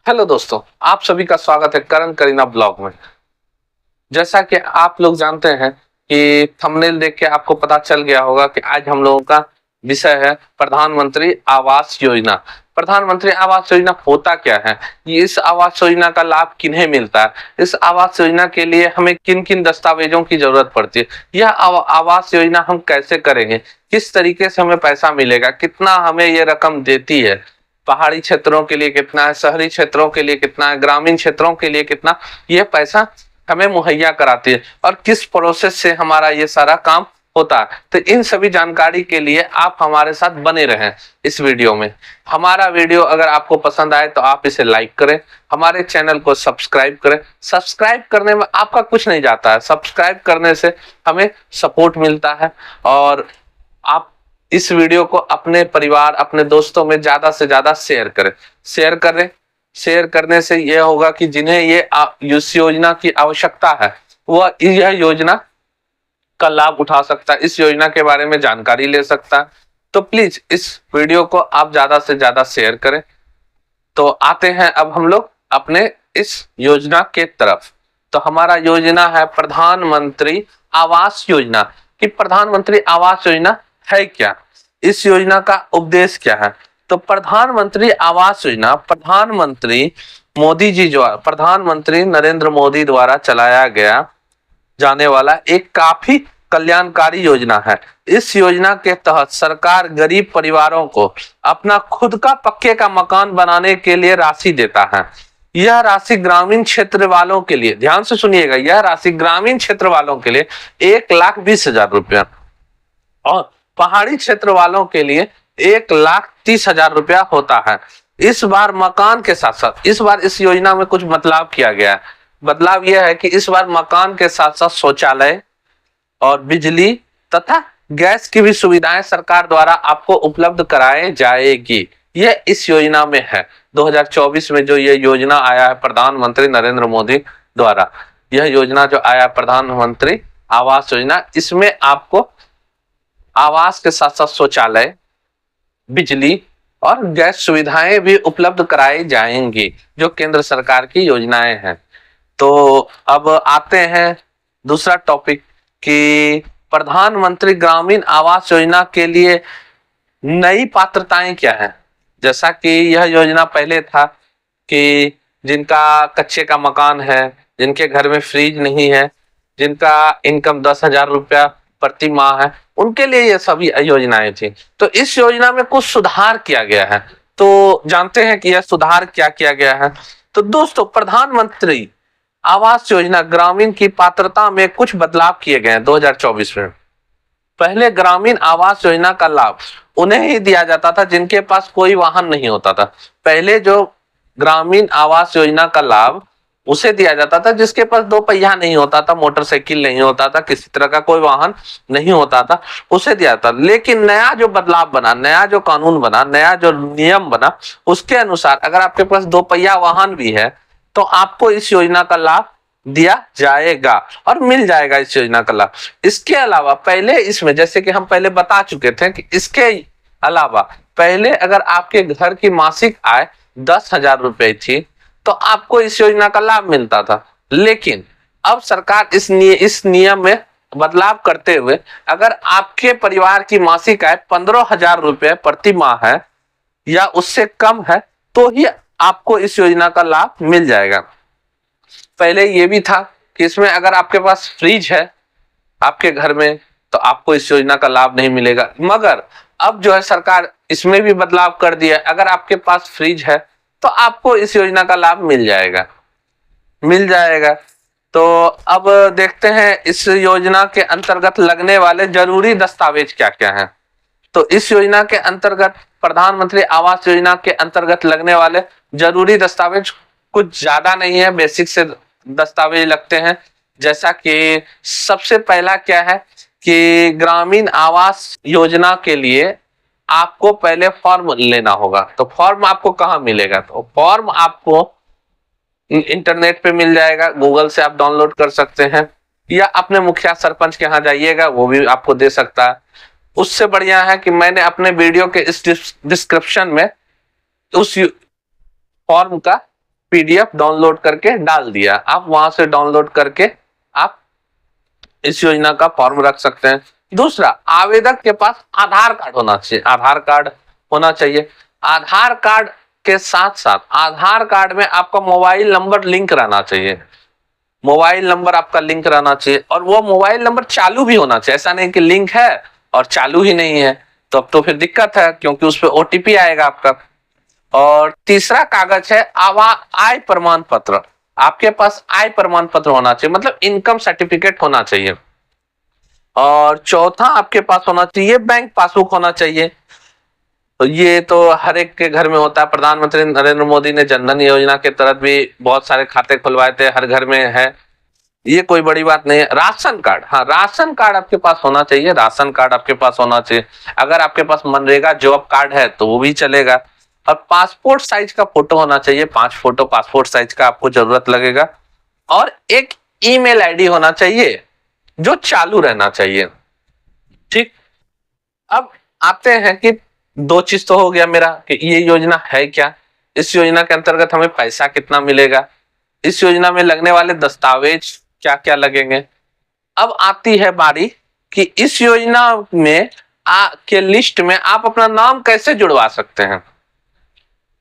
Hello दोस्तों, आप सभी का स्वागत है करण करीना ब्लॉग में। जैसा कि आप लोग जानते हैं कि थंबनेल देख के आपको पता चल गया होगा कि आज हम लोगों का विषय है प्रधानमंत्री आवास योजना। प्रधानमंत्री आवास योजना होता क्या है, ये इस आवास योजना का लाभ किन्हें मिलता है, इस आवास योजना के लिए हमें किन किन दस्तावेजों की जरूरत पड़ती है, यह आवास योजना हम कैसे करेंगे, किस तरीके से हमें पैसा मिलेगा, कितना हमें ये रकम देती है, पहाड़ी क्षेत्रों के लिए कितना है, शहरी क्षेत्रों के लिए कितना है, ग्रामीण क्षेत्रों के लिए कितना ये पैसा हमें मुहैया कराती है और किस प्रोसेस से हमारा ये सारा काम होता है। तो इन सभी जानकारी के लिए आप हमारे साथ बने रहें इस वीडियो में। हमारा वीडियो अगर आपको पसंद आए तो आप इसे लाइक करें, हमारे चैनल को सब्सक्राइब करें। सब्सक्राइब करने में आपका कुछ नहीं जाता है, सब्सक्राइब करने से हमें सपोर्ट मिलता है और आप इस वीडियो को अपने परिवार, अपने दोस्तों में ज्यादा से ज्यादा शेयर करने से यह होगा कि जिन्हें ये इस योजना की आवश्यकता है वह यह योजना का लाभ उठा सकता है, इस योजना के बारे में जानकारी ले सकता है। तो प्लीज इस वीडियो को आप ज्यादा से ज्यादा शेयर करें। तो आते हैं अब हम लोग अपने इस योजना के तरफ। तो हमारा योजना है प्रधानमंत्री आवास योजना। कि प्रधानमंत्री आवास योजना है क्या, इस योजना का उद्देश्य क्या है। तो प्रधानमंत्री आवास योजना प्रधानमंत्री नरेंद्र मोदी द्वारा चलाया गया जाने वाला एक काफी कल्याणकारी योजना है। इस योजना के तहत सरकार गरीब परिवारों को अपना खुद का पक्के का मकान बनाने के लिए राशि देता है। यह राशि ग्रामीण क्षेत्र वालों के लिए, ध्यान से सुनिएगा, यह राशि ग्रामीण क्षेत्र वालों के लिए 1,20,000 रुपया और पहाड़ी क्षेत्र वालों के लिए 1,30,000 रुपया होता है। इस बार मकान के साथ साथ इस बार इस योजना में कुछ बदलाव किया गया है। बदलाव यह है कि इस बार मकान के साथ साथ शौचालय और बिजली तथा गैस की भी सुविधाएं सरकार द्वारा आपको उपलब्ध कराए जाएगी। यह इस योजना में है। 2024 में जो यह योजना आया है प्रधानमंत्री नरेंद्र मोदी द्वारा, यह योजना जो आया प्रधानमंत्री आवास योजना, इसमें आपको आवास के साथ साथ शौचालय, बिजली और गैस सुविधाएं भी उपलब्ध कराई जाएंगी, जो केंद्र सरकार की योजनाएं हैं। तो अब आते हैं दूसरा टॉपिक कि प्रधानमंत्री ग्रामीण आवास योजना के लिए नई पात्रताएं क्या है। जैसा कि यह योजना पहले था कि जिनका कच्चे का मकान है, जिनके घर में फ्रिज नहीं है, जिनका इनकम 10,000 रुपया प्रति माह है, उनके लिए ये सभी योजनाएं थी। तो इस योजना में कुछ सुधार किया गया है। तो जानते हैं कि यह सुधार क्या किया गया है। तो दोस्तों, प्रधानमंत्री आवास योजना ग्रामीण की पात्रता में कुछ बदलाव किए गए हैं 2024 में। पहले ग्रामीण आवास योजना का लाभ उन्हें ही दिया जाता था जिनके पास कोई वाहन नहीं होता था। पहले जो ग्रामीण आवास योजना का लाभ उसे दिया जाता था जिसके पास 2 पहिया नहीं होता था, मोटरसाइकिल नहीं होता था, किसी तरह का कोई वाहन नहीं होता था, उसे दिया था। लेकिन नया जो बदलाव बना, नया जो कानून बना, नया जो नियम बना, उसके अनुसार अगर आपके पास 2 पहिया वाहन भी है तो आपको इस योजना का लाभ दिया जाएगा और मिल जाएगा इस योजना का लाभ। इसके अलावा पहले इसमें, जैसे कि हम पहले बता चुके थे कि इसके अलावा पहले अगर आपके घर की मासिक आय 10,000 रुपए थी तो आपको इस योजना का लाभ मिलता था। लेकिन अब सरकार इस नियम में बदलाव करते हुए अगर आपके परिवार की मासिक आय 15,000 रुपए प्रति माह है या उससे कम है तो ही आपको इस योजना का लाभ मिल जाएगा। पहले ये भी था कि इसमें अगर आपके पास फ्रिज है आपके घर में तो आपको इस योजना का लाभ नहीं मिलेगा। मगर अब जो है सरकार इसमें भी बदलाव कर दिया, अगर आपके पास फ्रिज है तो आपको इस योजना का लाभ मिल जाएगा। तो अब देखते हैं इस योजना के अंतर्गत लगने वाले जरूरी दस्तावेज क्या क्या हैं। तो इस योजना के अंतर्गत, प्रधानमंत्री आवास योजना के अंतर्गत लगने वाले जरूरी दस्तावेज कुछ ज्यादा नहीं है, बेसिक से दस्तावेज लगते हैं। जैसा कि सबसे पहला क्या है कि ग्रामीण आवास योजना के लिए आपको पहले फॉर्म लेना होगा। तो फॉर्म आपको कहाँ मिलेगा, तो फॉर्म आपको इंटरनेट पे मिल जाएगा, गूगल से आप डाउनलोड कर सकते हैं या अपने मुखिया सरपंच के यहाँ जाइएगा, वो भी आपको दे सकता है। उससे बढ़िया है कि मैंने अपने वीडियो के इस डिस्क्रिप्शन में उस फॉर्म का पीडीएफ डाउनलोड करके डाल दिया, आप वहां से डाउनलोड करके आप इस योजना का फॉर्म रख सकते हैं। दूसरा, आवेदक के पास आधार कार्ड होना चाहिए, आधार कार्ड होना चाहिए। आधार कार्ड के साथ साथ आधार कार्ड में आपका मोबाइल नंबर लिंक रहना चाहिए, मोबाइल नंबर आपका लिंक रहना चाहिए, और वो मोबाइल नंबर चालू भी होना चाहिए। ऐसा नहीं कि लिंक है और चालू ही नहीं है, तो अब तो फिर दिक्कत है, क्योंकि उस पर ओटीपी आएगा आपका। और तीसरा कागज है आय प्रमाण पत्र, आपके पास आय प्रमाण पत्र होना चाहिए, मतलब इनकम सर्टिफिकेट होना चाहिए। और चौथा आपके पास होना चाहिए बैंक पासबुक होना चाहिए। तो ये तो हर एक के घर में होता है, प्रधानमंत्री नरेंद्र मोदी ने जनधन योजना के तहत भी बहुत सारे खाते खुलवाए थे, हर घर में है, ये कोई बड़ी बात नहीं है। राशन कार्ड, हाँ राशन कार्ड आपके पास होना चाहिए, राशन कार्ड आपके पास होना चाहिए। अगर आपके पास मनरेगा जॉब कार्ड है तो वो भी चलेगा। और पासपोर्ट साइज का फोटो होना चाहिए, 5 फोटो पासपोर्ट साइज का आपको जरूरत लगेगा। और एक ईमेल आईडी होना चाहिए जो चालू रहना चाहिए। ठीक, अब आते हैं कि 2 चीज तो हो गया मेरा कि ये योजना है क्या, इस योजना के अंतर्गत हमें पैसा कितना मिलेगा, इस योजना में लगने वाले दस्तावेज क्या क्या लगेंगे। अब आती है बारी कि इस योजना में के लिस्ट में आप अपना नाम कैसे जुड़वा सकते हैं।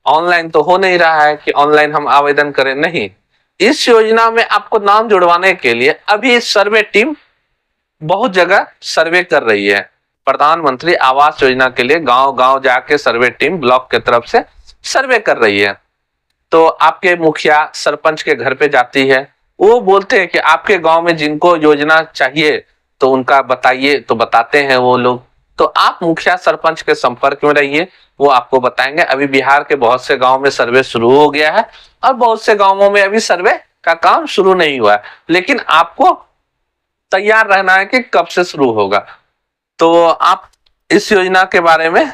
ऑनलाइन तो हो नहीं रहा है कि ऑनलाइन हम आवेदन करें, नहीं, इस योजना में आपको नाम जुड़वाने के लिए अभी सर्वे टीम बहुत जगह सर्वे कर रही है। प्रधानमंत्री आवास योजना के लिए गांव गांव जाके सर्वे टीम ब्लॉक के तरफ से सर्वे कर रही है। तो आपके मुखिया सरपंच के घर पे जाती है, वो बोलते हैं कि आपके गांव में जिनको योजना चाहिए तो उनका बताइए, तो बताते हैं वो लोग। तो आप मुखिया सरपंच के संपर्क में रहिए, वो आपको बताएंगे। अभी बिहार के बहुत से गांव में सर्वे शुरू हो गया है और बहुत से गांवों में अभी सर्वे का काम शुरू नहीं हुआ है, लेकिन आपको तैयार रहना है कि कब से शुरू होगा। तो आप इस योजना के बारे में,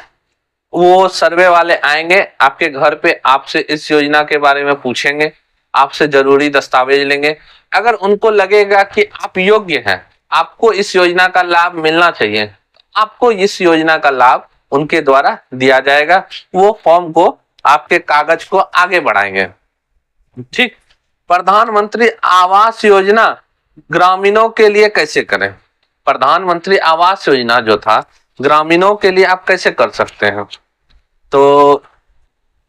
वो सर्वे वाले आएंगे आपके घर पे, आपसे इस योजना के बारे में पूछेंगे, आपसे जरूरी दस्तावेज लेंगे। अगर उनको लगेगा कि आप योग्य हैं, आपको इस योजना का लाभ मिलना चाहिए, आपको इस योजना का लाभ उनके द्वारा दिया जाएगा। वो फॉर्म को, आपके कागज को आगे बढ़ाएंगे। ठीक, प्रधानमंत्री आवास योजना ग्रामीणों के लिए कैसे करें। प्रधानमंत्री आवास योजना जो था ग्रामीणों के लिए आप कैसे कर सकते हैं, तो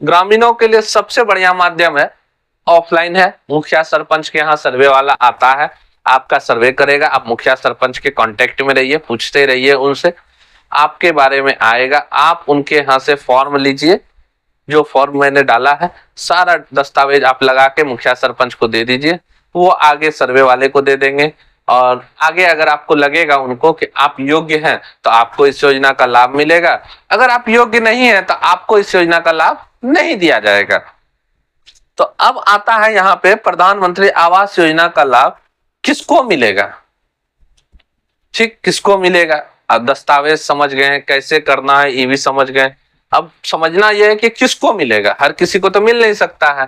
ग्रामीणों के लिए सबसे बढ़िया माध्यम है ऑफलाइन है। मुखिया सरपंच के यहाँ सर्वे वाला आता है, आपका सर्वे करेगा, आप मुखिया सरपंच के कांटेक्ट में रहिए, पूछते रहिए उनसे, आपके बारे में आएगा। आप उनके यहाँ से फॉर्म लीजिए, जो फॉर्म मैंने डाला है सारा दस्तावेज आप लगा के मुखिया सरपंच को दे दीजिए, वो आगे सर्वे वाले को दे देंगे। और आगे अगर आपको लगेगा उनको कि आप योग्य हैं तो आपको इस योजना का लाभ मिलेगा, अगर आप योग्य नहीं है तो आपको इस योजना का लाभ नहीं दिया जाएगा। तो अब आता है यहाँ पे प्रधानमंत्री आवास योजना का लाभ किसको मिलेगा। ठीक, किसको मिलेगा। अब दस्तावेज समझ गए हैं, कैसे करना है ये भी समझ गए। अब समझना यह है कि किसको मिलेगा, हर किसी को तो मिल नहीं सकता है,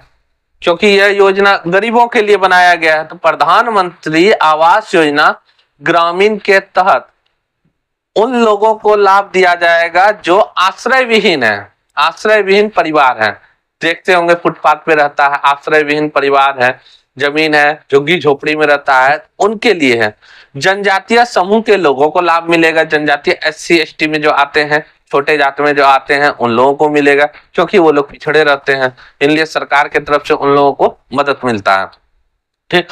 क्योंकि यह योजना गरीबों के लिए बनाया गया है। तो प्रधानमंत्री आवास योजना ग्रामीण के तहत उन लोगों को लाभ दिया जाएगा जो आश्रय विहीन है, आश्रय विहीन परिवार है। देखते होंगे फुटपाथ पे रहता है, आश्रय विहीन परिवार है, जमीन है, झुग्गी झोपड़ी में रहता है, उनके लिए है। जनजातीय समूह के लोगों को लाभ मिलेगा, जनजातीय SC ST में जो आते हैं, छोटे जात में जो आते हैं, उन लोगों को मिलेगा, क्योंकि वो लोग पिछड़े रहते हैं, इसलिए सरकार की तरफ से उन लोगों को मदद मिलता है। ठीक,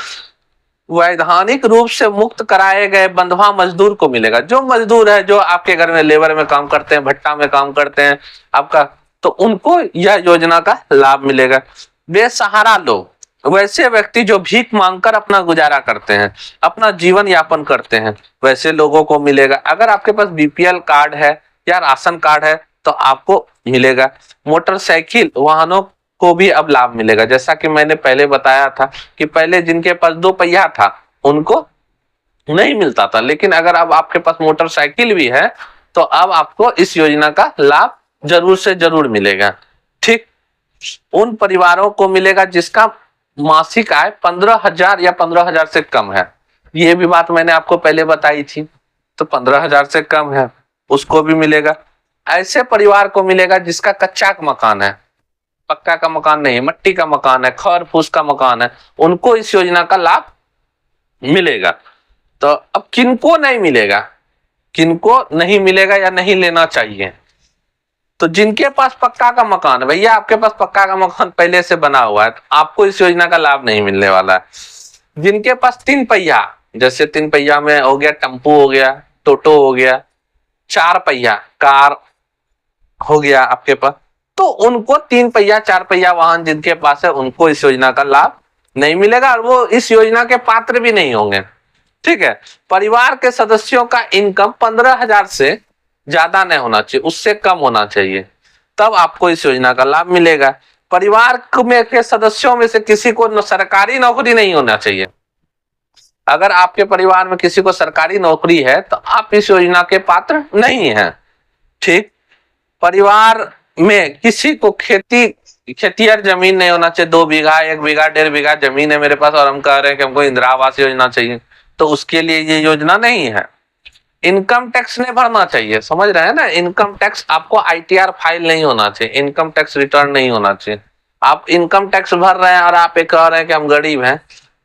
वैधानिक रूप से मुक्त कराए गए बंधुआ मजदूर को मिलेगा। जो मजदूर है, जो आपके घर में लेबर में काम करते हैं, भट्टा में काम करते हैं आपका, तो उनको यह योजना का लाभ मिलेगा। बेसहारा लोग, वैसे व्यक्ति जो भीख मांगकर अपना गुजारा करते हैं, अपना जीवन यापन करते हैं, वैसे लोगों को मिलेगा। अगर आपके पास BPL कार्ड है या राशन कार्ड है तो आपको मिलेगा। मोटरसाइकिल वाहनों को भी अब लाभ मिलेगा, जैसा कि मैंने पहले बताया था कि पहले जिनके पास 2 पहिया था उनको नहीं मिलता था, लेकिन अगर अब आपके पास मोटरसाइकिल भी है तो अब आपको इस योजना का लाभ जरूर से जरूर मिलेगा। ठीक, उन परिवारों को मिलेगा जिसका मासिक आय 15,000 या 15,000 से कम है। ये भी बात मैंने आपको पहले बताई थी, तो 15,000 से कम है उसको भी मिलेगा। ऐसे परिवार को मिलेगा जिसका कच्चा मकान है, पक्का का मकान नहीं है, मट्टी का मकान है, खर फूस का मकान है, उनको इस योजना का लाभ मिलेगा। तो अब किनको नहीं मिलेगा, किनको नहीं मिलेगा या नहीं लेना चाहिए? तो जिनके पास पक्का का मकान है, भैया आपके पास पक्का का मकान पहले से बना हुआ है, तो आपको इस योजना का लाभ नहीं मिलने वाला है। जिनके पास 3 पहिया, जैसे 3 पहिया में हो गया टेम्पो हो गया, टोटो हो गया, 4 पहिया कार हो गया आपके पास, तो उनको 3 पहिया 4 पहिया वाहन जिनके पास है उनको इस योजना का लाभ नहीं मिलेगा और वो इस योजना के पात्र भी नहीं होंगे। ठीक है। परिवार के सदस्यों का इनकम 15,000 से ज्यादा नहीं होना चाहिए, उससे कम होना चाहिए, तब आपको इस योजना का लाभ मिलेगा। परिवार में के सदस्यों में से किसी को सरकारी नौकरी नहीं होना चाहिए। अगर आपके परिवार में किसी को सरकारी नौकरी है तो आप इस योजना के पात्र नहीं हैं। ठीक। परिवार में किसी को खेतिहर जमीन नहीं होना चाहिए, 2 बीघा 1 बीघा 1.5 बीघा जमीन है मेरे पास और हम कह रहे हैं कि हमको इंदिरा आवास योजना चाहिए, तो उसके लिए ये योजना नहीं है। इनकम टैक्स नहीं भरना चाहिए, समझ रहे हैं ना? इनकम टैक्स आपको ITR फाइल नहीं होना चाहिए, इनकम टैक्स रिटर्न नहीं होना चाहिए। आप इनकम टैक्स भर रहे हैं और आप ये कह रहे हैं कि हम गरीब हैं,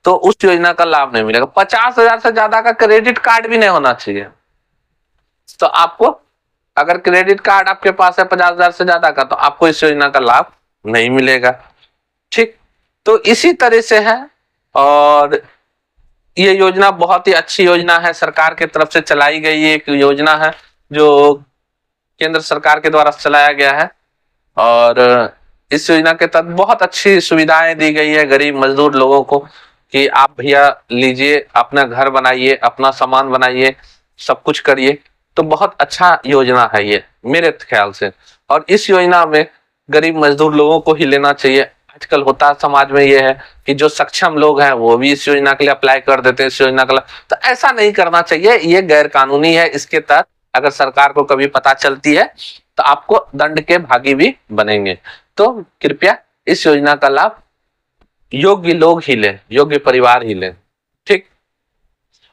तो उस योजना का लाभ नहीं मिलेगा। 50,000 से ज्यादा का क्रेडिट कार्ड भी नहीं होना चाहिए। तो आपको अगर क्रेडिट कार्ड आपके पास है 50,000 से ज्यादा का, तो आपको इस योजना का लाभ नहीं मिलेगा। ठीक। तो इसी तरह से है, और ये योजना बहुत ही अच्छी योजना है, सरकार की तरफ से चलाई गई एक योजना है जो केंद्र सरकार के द्वारा चलाया गया है। और इस योजना के तहत बहुत अच्छी सुविधाएं दी गई है गरीब मजदूर लोगों को कि आप भैया लीजिए, अपना घर बनाइए, अपना सामान बनाइए, सब कुछ करिए। तो बहुत अच्छा योजना है ये मेरे ख्याल से, और इस योजना में गरीब मजदूर लोगों को ही लेना चाहिए। आजकल होता समाज में ये है कि जो सक्षम लोग हैं वो भी इस योजना के लिए अप्लाई कर देते हैं, इस योजना के लिए, तो ऐसा नहीं करना चाहिए, ये गैर कानूनी है। इसके तहत अगर सरकार को कभी पता चलती है तो आपको दंड के भागी भी बनेंगे। तो कृपया इस योजना का लाभ योग्य लोग ही लें, योग्य परिवार ही लें। ठीक।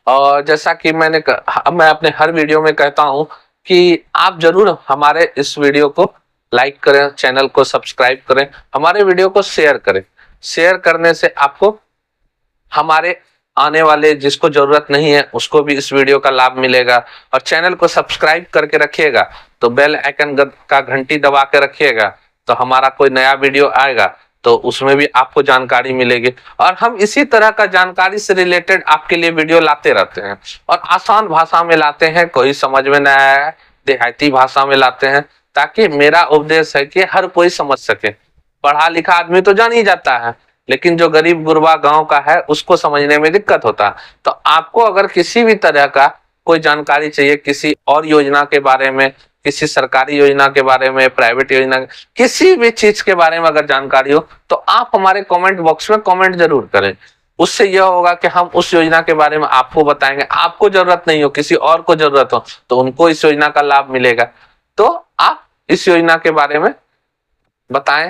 और जैसा कि मैं अपने हर वीडियो में कहता हूं कि आप जरूर हमारे इस वीडियो को लाइक करें, चैनल को सब्सक्राइब करें, हमारे वीडियो को शेयर करें। शेयर करने से आपको हमारे आने वाले जिसको जरूरत नहीं है उसको भी इस वीडियो का लाभ मिलेगा। और चैनल को सब्सक्राइब करके रखिएगा, तो बेल आइकन का घंटी दबा के रखिएगा, तो हमारा कोई नया वीडियो आएगा तो उसमें भी आपको जानकारी मिलेगी। और हम इसी तरह का जानकारी से रिलेटेड आपके लिए वीडियो लाते रहते हैं, और आसान भाषा में लाते हैं, कोई समझ में ना आया देहाती भाषा में लाते हैं, ताकि मेरा उपदेश है कि हर कोई समझ सके। पढ़ा लिखा आदमी तो जान ही जाता है, लेकिन जो गरीब गुरबा गांव का है उसको समझने में दिक्कत होता है। तो आपको अगर किसी भी तरह का कोई जानकारी चाहिए, किसी और योजना के बारे में, किसी सरकारी योजना के बारे में, प्राइवेट योजना, किसी भी चीज के बारे में अगर जानकारी हो, तो आप हमारे कमेंट बॉक्स में कमेंट जरूर करें। उससे यह होगा कि हम उस योजना के बारे में आपको बताएंगे। आपको जरूरत नहीं हो, किसी और को जरूरत हो, तो उनको इस योजना का लाभ मिलेगा। तो आप इस योजना के बारे में बताएं।